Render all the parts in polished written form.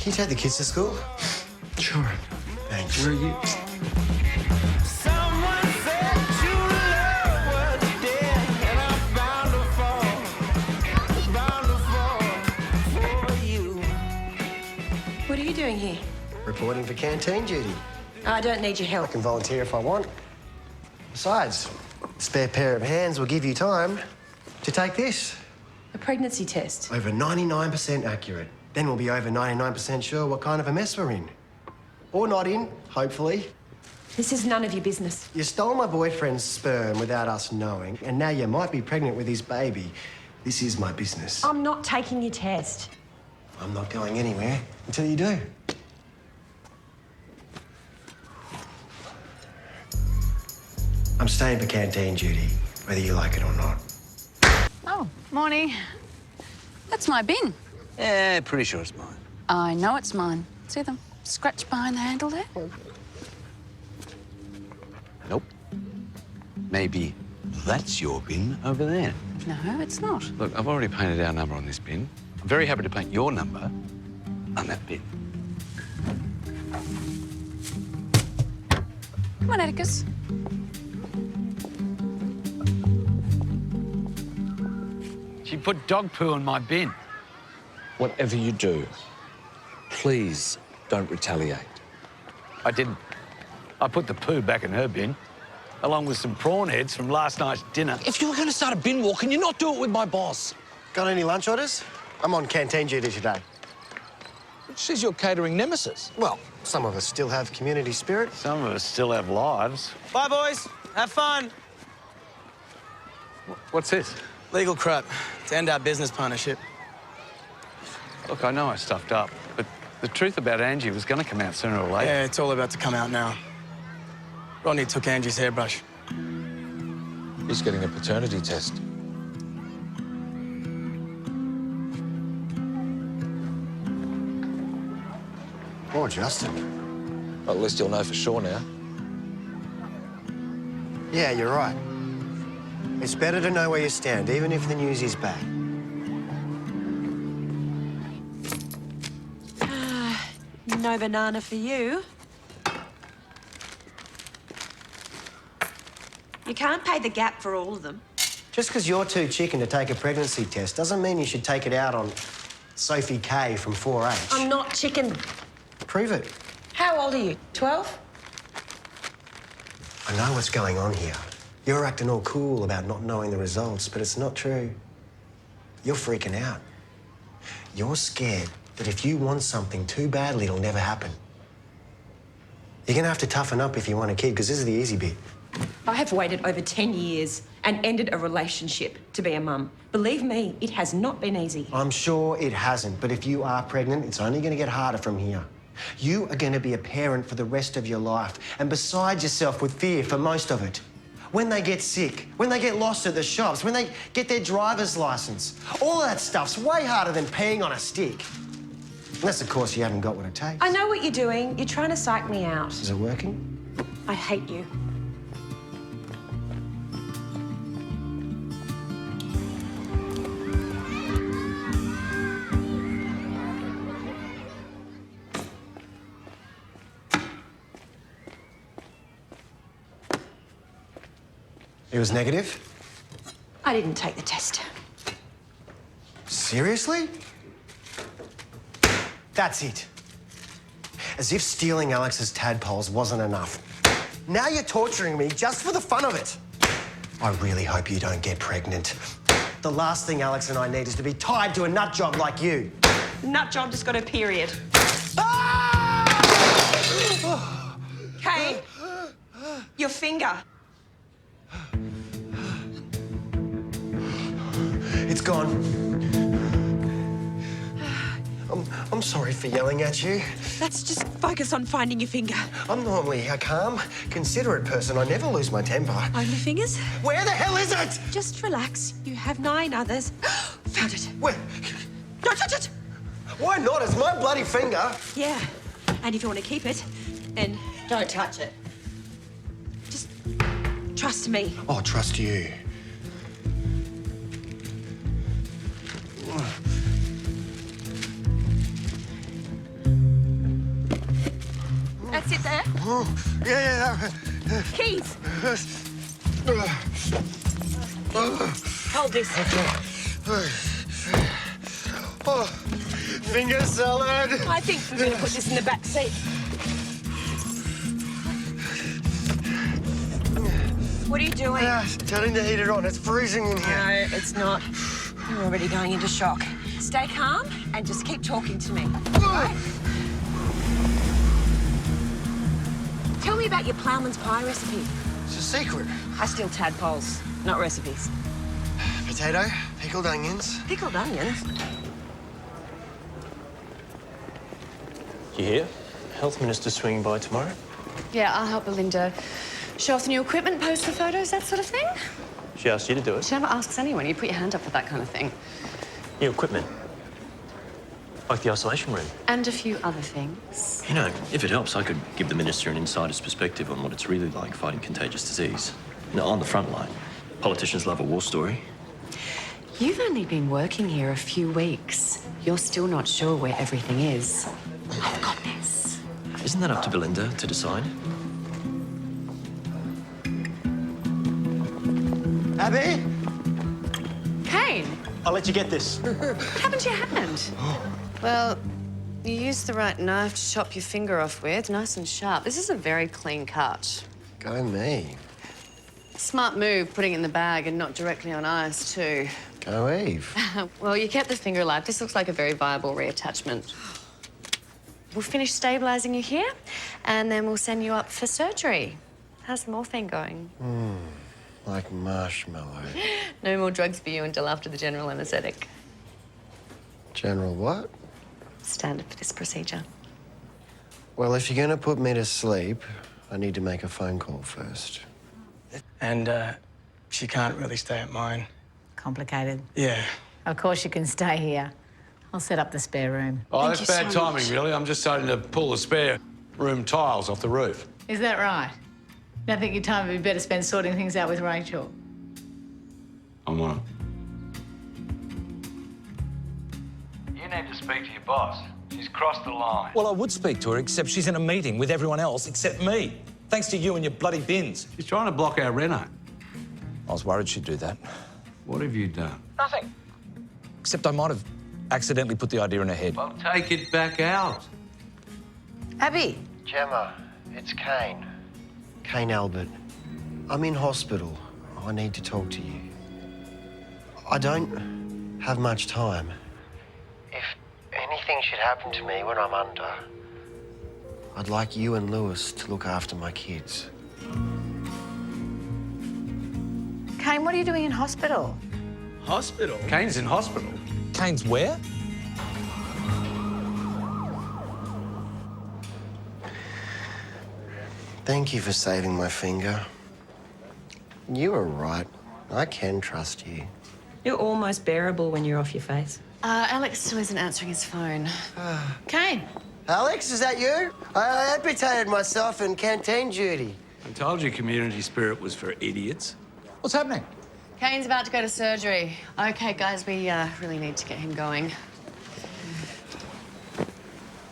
Can you take the kids to school? Sure. Thanks. Where are you? Someone said true love was dead, and I'm bound to fall for you. What are you doing here? Reporting for canteen duty. I don't need your I help. can volunteer if I want. Besides, a spare pair of hands will give you time to take this. A pregnancy test. Over 99% accurate. Then we'll be over 99% sure what kind of a mess we're in. Or not in, hopefully. This is none of your business. You stole my boyfriend's sperm without us knowing, and now you might be pregnant with his baby. This is my business. I'm not taking your test. I'm not going anywhere until you do. I'm staying for canteen duty, whether you like it or not. Oh, morning. That's my bin. Yeah, pretty sure it's mine. I know it's mine. See them scratch behind the handle there? Nope. Maybe that's your bin over there. No, it's not. Look, I've already painted our number on this bin. I'm very happy to paint your number on that bin. Come on, Atticus. She put dog poo in my bin. Whatever you do, please don't retaliate. I didn't. I put the poo back in her bin, along with some prawn heads from last night's dinner. If you were going to start a bin war, can you not do it with my boss? Got any lunch orders? I'm on canteen duty today. She's your catering nemesis. Well, some of us still have community spirit. Some of us still have lives. Bye, boys. Have fun. What's this? Legal crap to end our business partnership. Look, I know I stuffed up, but the truth about Angie was going to come out sooner or later. Yeah, it's all about to come out now. Rodney took Angie's hairbrush. He's getting a paternity test. Poor Justin. At least you'll know for sure now. Yeah, you're right. It's better to know where you stand, even if the news is bad. No banana for you. You can't pay the gap for all of them. Just because you're too chicken to take a pregnancy test doesn't mean you should take it out on Sophie K from 4H. I'm not chicken. Prove it. How old are you? 12? I know what's going on here. You're acting all cool about not knowing the results, but it's not true. You're freaking out. You're scared that if you want something too badly, it'll never happen. You're gonna have to toughen up if you want a kid, because this is the easy bit. I have waited over 10 years and ended a relationship to be a mum. Believe me, it has not been easy. I'm sure it hasn't, but if you are pregnant, it's only gonna get harder from here. You are gonna be a parent for the rest of your life, and beside yourself with fear for most of it. When they get sick, when they get lost at the shops, when they get their driver's license, all that stuff's way harder than peeing on a stick. Unless, of course, you haven't got what it takes. I know what you're doing. You're trying to psych me out. Is it working? I hate you. It was negative? I didn't take the test. Seriously? That's it. As if stealing Alex's tadpoles wasn't enough. Now you're torturing me just for the fun of it. I really hope you don't get pregnant. The last thing Alex and I need is to be tied to a nut job like you. Nut job just got a period. Kane, your finger. It's gone. I'm sorry for yelling at you. Let's just focus on finding your finger. I'm normally a calm, considerate person. I never lose my temper. Only fingers? Where the hell is it? Just relax. You have 9 others. Found it. Where? Don't touch it. Why not? It's my bloody finger. Yeah. And if you want to keep it, then don't touch it. Just trust me. Oh, trust you. Sit there. Oh, yeah. Keys. Hold this. Oh, finger salad. I think we're going to put this in the back seat. What are you doing? Turning the heater on. It's freezing in here. No, it's not. You're already going into shock. Stay calm and just keep talking to me. Right? Tell me about your ploughman's pie recipe. It's a secret. I steal tadpoles, not recipes. Potato, pickled onions. Pickled onions? You hear? Health Minister's swinging by tomorrow. Yeah, I'll help Belinda show off the new equipment, pose for photos, that sort of thing. She asked you to do it. She never asks anyone. You put your hand up for that kind of thing. New equipment. Like the isolation room. And a few other things. You know, if it helps, I could give the Minister an insider's perspective on what it's really like fighting contagious disease. You know, on the front line. Politicians love a war story. You've only been working here a few weeks. You're still not sure where everything is. I've got this. Isn't that up to Belinda to decide? Abby? Kane, I'll let you get this. what happened to your hand? Well, you used the right knife to chop your finger off with, nice and sharp. This is a very clean cut. Go me. Smart move, putting it in the bag and not directly on ice, too. Go Eve. Well, you kept the finger alive. This looks like a very viable reattachment. We'll finish stabilising you here, and then we'll send you up for surgery. How's the morphine going? Like marshmallow. No more drugs for you until after the general anaesthetic. General what? Standard for this procedure. Well, if you're going to put me to sleep, I need to make a phone call first. And she can't really stay at mine. Complicated. Yeah. Of course you can stay here. I'll set up the spare room. Oh, Thank that's you bad so timing, much. really. I'm just starting to pull the spare room tiles off the roof. Is that right? I think your time would be better spent sorting things out with Rachel. I'm on it. You need to speak to your boss. She's crossed the line. Well, I would speak to her, except she's in a meeting with everyone else except me. Thanks to you and your bloody bins. She's trying to block our reno. I was worried she'd do that. What have you done? Nothing. Except I might have accidentally put the idea in her head. Well, take it back out. Abby. Gemma, it's Kane. Kane Albert. I'm in hospital. I need to talk to you. I don't have much time. If anything should happen to me when I'm under, I'd like you and Lewis to look after my kids. Kane, what are you doing in hospital? Hospital? Kane's in hospital. Kane's where? Thank you for saving my finger. You were right. I can trust you. You're almost bearable when you're off your face. Alex still isn't answering his phone. Kane. Alex, is that you? I amputated myself in canteen duty. I told you community spirit was for idiots. What's happening? Kane's about to go to surgery. OK, guys, we really need to get him going.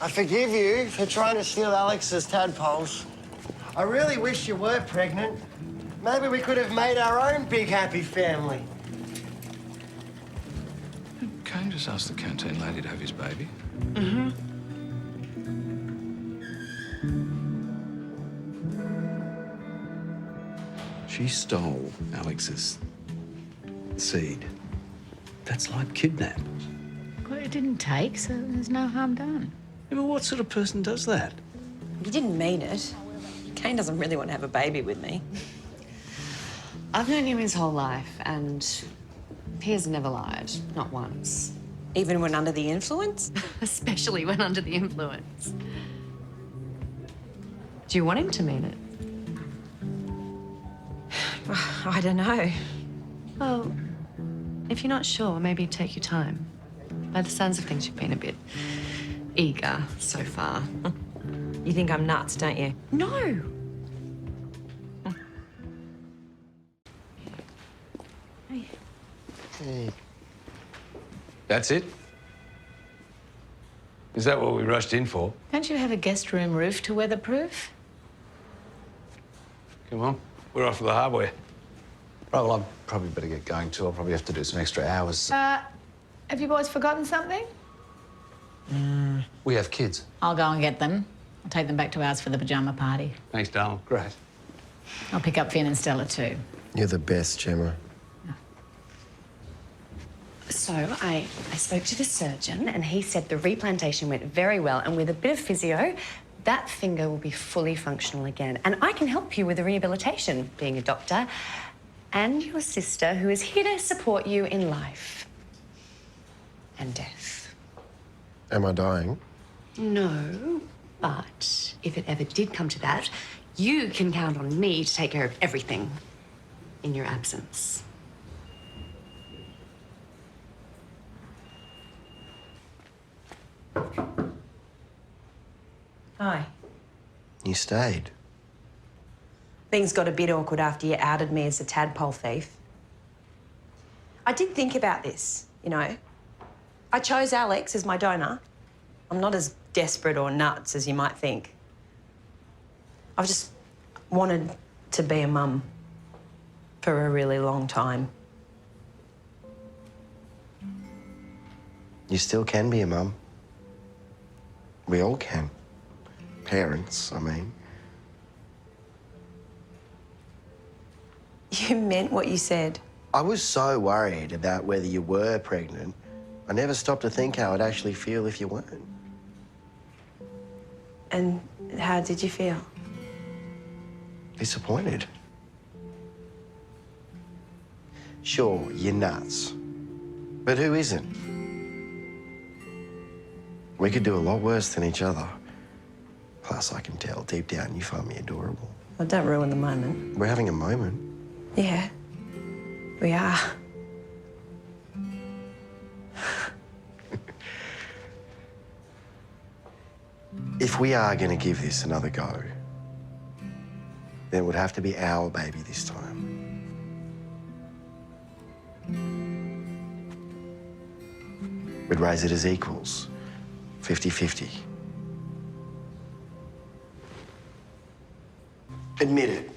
I forgive you for trying to steal Alex's tadpoles. I really wish you were pregnant. Maybe we could have made our own big happy family. Kane just asked the canteen lady to have his baby. She stole Alex's seed. That's like kidnapping. Well, it didn't take, so there's no harm done. Yeah, but what sort of person does that? You didn't mean it. Kane doesn't really want to have a baby with me. I've known him his whole life, and he has never lied, not once. Even when under the influence? Especially when under the influence. Do you want him to mean it? I don't know. Well, if you're not sure, maybe take your time. By the sounds of things, you've been a bit eager so far. You think I'm nuts, don't you? No. Hey. That's it? Is that what we rushed in for? Don't you have a guest room roof to weatherproof? Come on, we're off to the hardware. Right, well, I'd probably better get going too. I'll probably have to do some extra hours. Have you boys forgotten something? We have kids. I'll go and get them. I'll take them back to ours for the pyjama party. Thanks, darling. Great. I'll pick up Finn and Stella too. You're the best, Gemma. So I spoke to the surgeon and he said the replantation went very well, and with a bit of physio, that finger will be fully functional again. And I can help you with the rehabilitation, being a doctor, and your sister, who is here to support you in life and death. Am I dying? No, but if it ever did come to that, you can count on me to take care of everything in your absence. Hi. You stayed. Things got a bit awkward after you outed me as a tadpole thief. I did think about this, you know. I chose Alex as my donor. I'm not as desperate or nuts as you might think. I've just wanted to be a mum for a really long time. You still can be a mum. We all can. Parents, I mean. You meant what you said. I was so worried about whether you were pregnant, I never stopped to think how it'd actually feel if you weren't. And how did you feel? Disappointed. Sure, you're nuts. But who isn't? We could do a lot worse than each other. Plus, I can tell deep down you find me adorable. Well, don't ruin the moment. We're having a moment. Yeah, we are. If we are going to give this another go, then it would have to be our baby this time. We'd raise it as equals, 50-50. Admit it.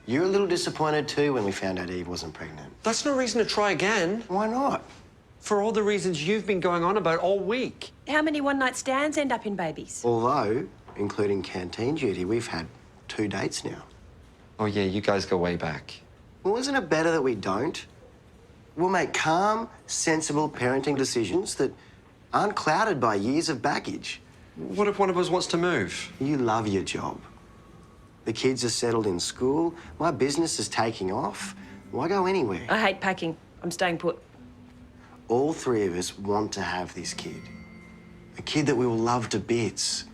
You're a little disappointed too when we found out Eve wasn't pregnant. That's no reason to try again. Why not? For all the reasons you've been going on about all week. How many one-night stands end up in babies? Although, including canteen duty, we've had 2 dates now. Oh, yeah, you guys go way back. Well, isn't it better that we don't? We'll make calm, sensible parenting decisions that aren't clouded by years of baggage. What if one of us wants to move? You love your job. The kids are settled in school. My business is taking off. Why go anywhere? I hate packing. I'm staying put. All 3 of us want to have this kid. A kid that we will love to bits.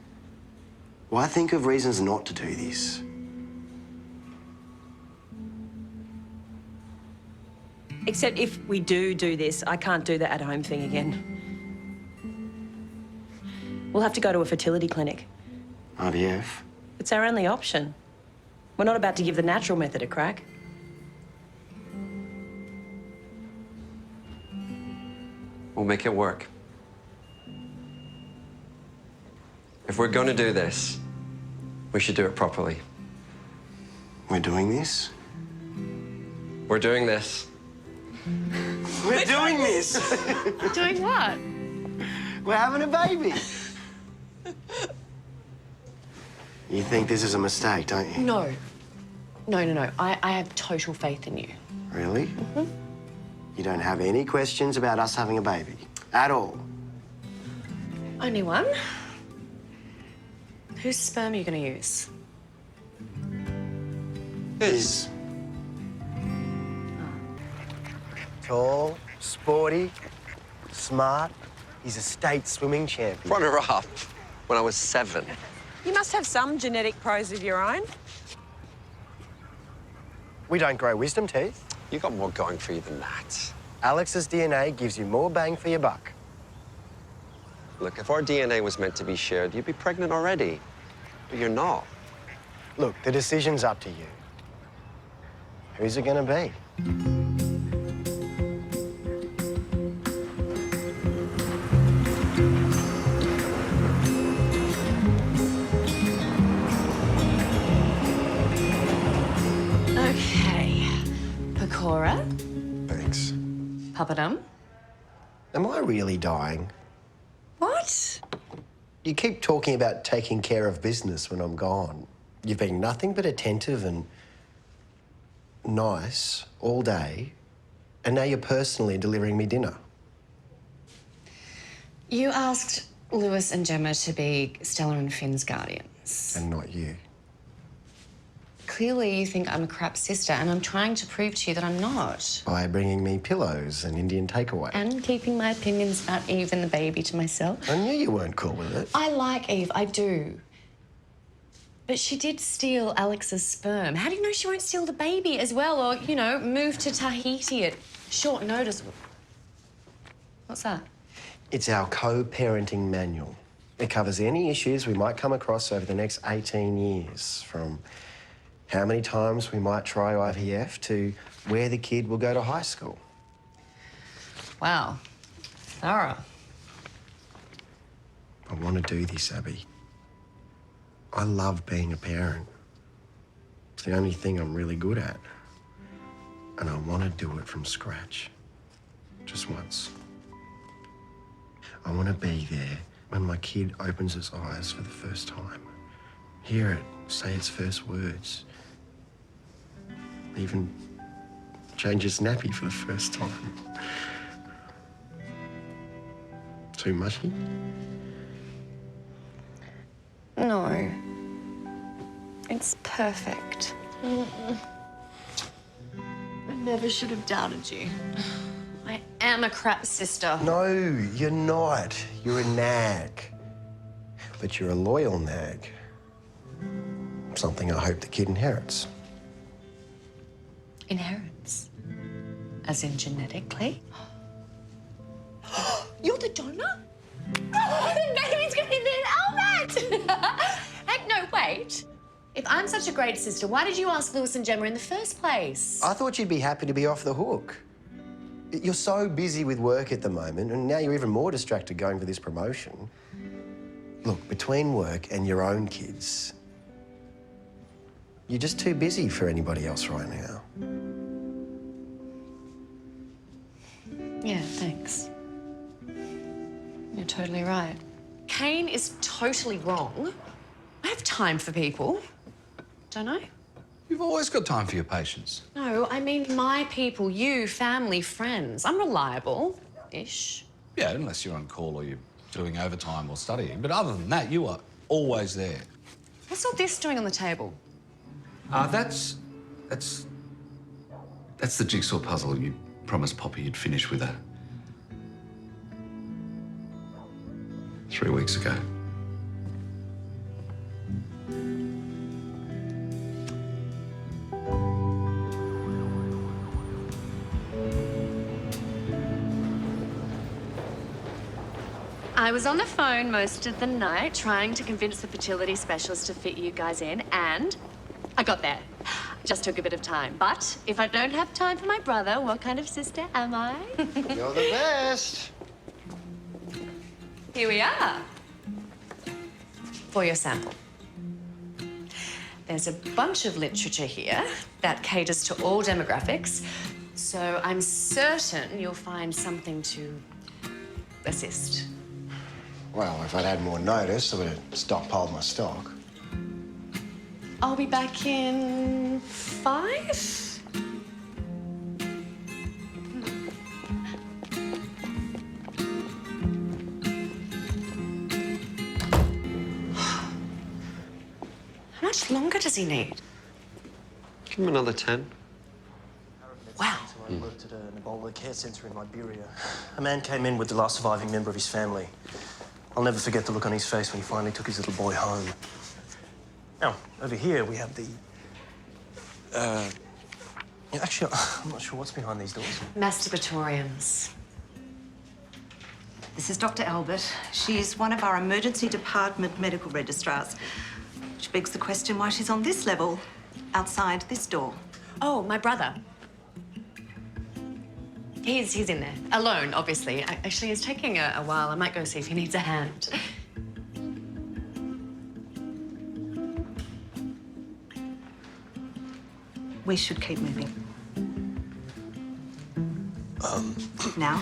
Why think of reasons not to do this? Except if we do this, I can't do the at-home thing again. We'll have to go to a fertility clinic. IVF? It's our only option. We're not about to give the natural method a crack. We'll make it work. If we're going to do this, we should do it properly. We're doing this? We're doing this. We're doing this! Doing what? We're having a baby! You think this is a mistake, don't you? No. No. I have total faith in you. Really? Mm-hmm. You don't have any questions about us having a baby? At all? Only one. Whose sperm are you going to use? His. Tall, sporty, smart. He's a state swimming champion. Runner-up when I was 7. You must have some genetic pros of your own. We don't grow wisdom teeth. You got more going for you than that. Alex's DNA gives you more bang for your buck. Look, if our DNA was meant to be shared, you'd be pregnant already. But you're not. Look, the decision's up to you. Who's it gonna be? Cora. Thanks. Papadum. Am I really dying? What? You keep talking about taking care of business when I'm gone. You've been nothing but attentive and nice all day, and now you're personally delivering me dinner. You asked Lewis and Gemma to be Stella and Finn's guardians. And not you. Clearly you think I'm a crap sister, and I'm trying to prove to you that I'm not. By bringing me pillows and Indian takeaway. And keeping my opinions about Eve and the baby to myself. I knew you weren't cool with it. I like Eve, I do. But she did steal Alex's sperm. How do you know she won't steal the baby as well, or, you know, move to Tahiti at short notice? What's that? It's our co-parenting manual. It covers any issues we might come across over the next 18 years, from how many times we might try IVF to where the kid will go to high school. Wow. Thorough. I want to do this, Abby. I love being a parent. It's the only thing I'm really good at. And I want to do it from scratch. Just once. I want to be there when my kid opens its eyes for the first time. Hear it say its first words. Even change its nappy for the first time. Too mushy? No. It's perfect. I never should have doubted you. I am a crap sister. No, you're not. You're a nag. But you're a loyal nag. Something I hope the kid inherits. Inherits? As in genetically? You're the donor? Oh, the baby's gonna be named Albert! Heck, no, wait. If I'm such a great sister, why did you ask Lewis and Gemma in the first place? I thought you'd be happy to be off the hook. You're so busy with work at the moment, and now you're even more distracted going for this promotion. Look, between work and your own kids, you're just too busy for anybody else right now. Yeah, thanks. You're totally right. Kane is totally wrong. I have time for people. Don't I? You've always got time for your patients. No, I mean my people, you, family, friends. I'm reliable-ish. Yeah, unless you're on call or you're doing overtime or studying. But other than that, you are always there. What's all this doing on the table? That's the jigsaw puzzle you promised Poppy you'd finish with her 3 weeks ago. I was on the phone most of the night trying to convince the fertility specialist to fit you guys in, and I got there. Just took a bit of time. But if I don't have time for my brother, what kind of sister am I? You're the best. Here we are. For your sample. There's a bunch of literature here that caters to all demographics, so I'm certain you'll find something to assist. Well, if I'd had more notice, I would have stockpiled my stock. I'll be back in 5? How much longer does he need? Give him another 10. Wow. I worked at an Ebola care centre in Liberia. A man came in with the last surviving member of his family. I'll never forget the look on his face when he finally took his little boy home. Now, over here we have the... actually, I'm not sure what's behind these doors. Masturbatoriums. This is Dr. Albert. She's one of our emergency department medical registrars, which begs the question why she's on this level, outside this door. Oh, my brother. He's in there. Alone, obviously. Actually, it's taking a while. I might go see if he needs a hand. We should keep moving. Now?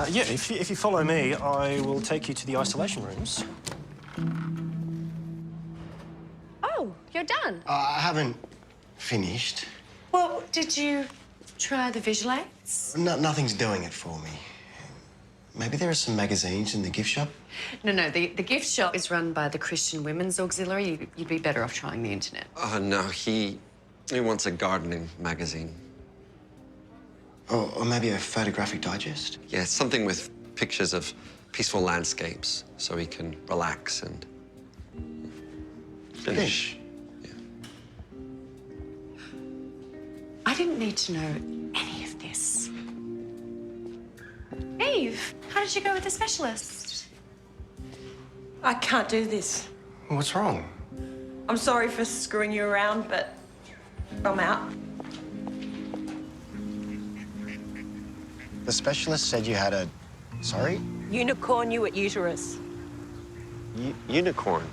Yeah, if you follow me, I will take you to the isolation rooms. Oh, you're done. I haven't finished. Well, did you try the visual aids? Nothing's doing it for me. Maybe there are some magazines in the gift shop? No, the gift shop is run by the Christian Women's Auxiliary. You'd be better off trying the internet. Oh, no, he wants a gardening magazine. Or maybe a photographic digest? Yeah, something with pictures of peaceful landscapes so he can relax and finish. Yeah. I didn't need to know any of this. Eve, how did you go with the specialist? I can't do this. What's wrong? I'm sorry for screwing you around, but I'm out. The specialist said you had a... Sorry? Unicorn uterus. Unicorn,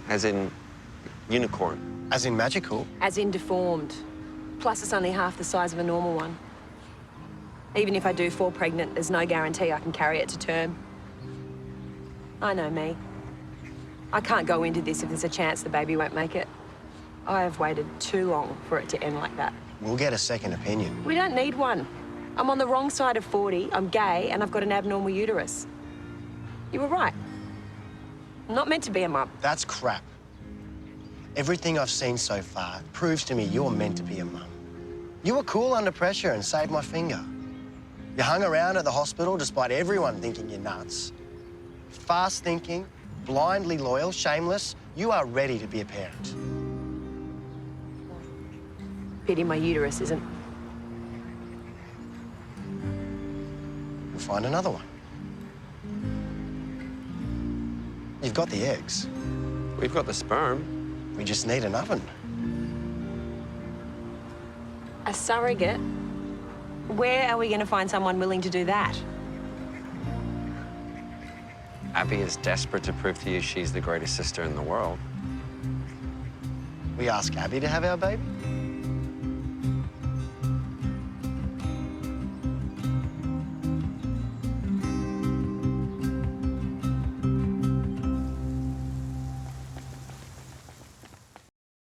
as in unicorn. As in magical? As in deformed. Plus, it's only half the size of a normal one. Even if I do fall pregnant, there's no guarantee I can carry it to term. I know me. I can't go into this if there's a chance the baby won't make it. I have waited too long for it to end like that. We'll get a second opinion. We don't need one. I'm on the wrong side of 40, I'm gay, and I've got an abnormal uterus. You were right. I'm not meant to be a mum. That's crap. Everything I've seen so far proves to me you're meant to be a mum. You were cool under pressure and saved my finger. You hung around at the hospital despite everyone thinking you're nuts. Fast thinking, blindly loyal, shameless, you are ready to be a parent. Pity my uterus isn't. We'll find another one. You've got the eggs. We've got the sperm. We just need an oven. A surrogate? Where are we going to find someone willing to do that? Abby is desperate to prove to you she's the greatest sister in the world. We ask Abby to have our baby?